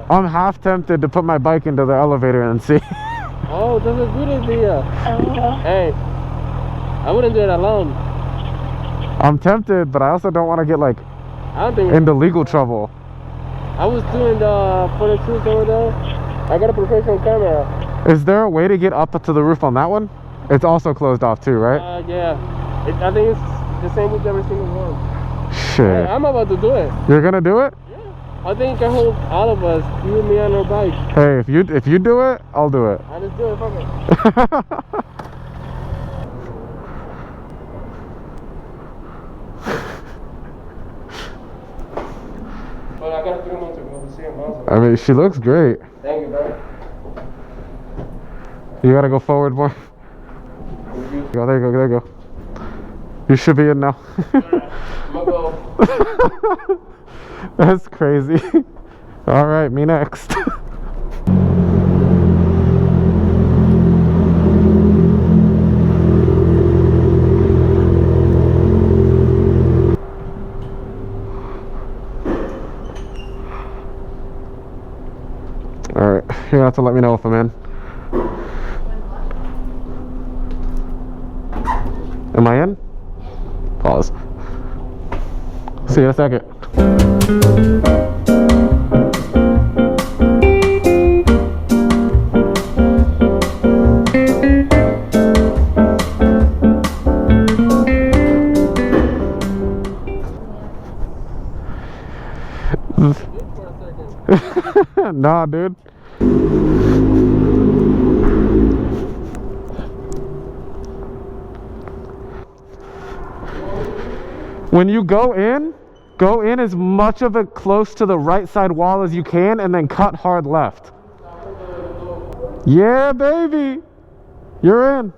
I'm half tempted to put my bike into the elevator and see. Oh, that's a good idea. Hey, I wouldn't do it alone. I'm tempted, but I also don't want to get like I don't think into legal trouble. I was doing the photo shoots over there. I got a professional camera. Is there a way to get up to the roof on that one? It's also closed off too, right? Yeah. I think it's the same with every single one. Shit. I'm about to do it. You're gonna do it? Yeah. I think it can hold all of us, you and me on our bike. Hey, if you do it, I'll do it. I just do it, fuck it. But I got 3 months to go to see him also. I mean, she looks great. Thank you, bro. You gotta go forward more. Go, there you go, there you go. You should be in now. I'm gonna go. That's crazy. All right, me next. All right, you're gonna have to let me know if I'm in. Am I in? Pause. See you in a second. Nah, dude. When you go in as much of it close to the right side wall as you can and then cut hard left. Yeah, baby. You're in.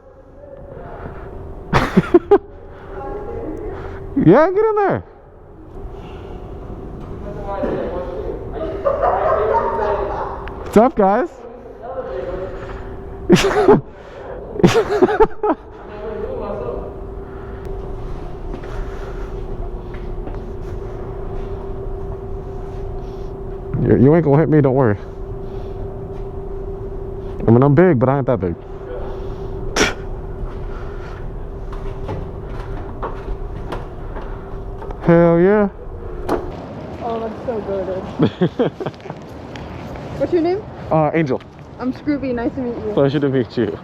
Yeah, get in there. What's up, guys? You ain't gonna hit me, don't worry. I mean, I'm big, but I ain't that big. Hell yeah. Oh, that's so good. What's your name? Angel. I'm Scrooby. Nice to meet you. Pleasure to meet you.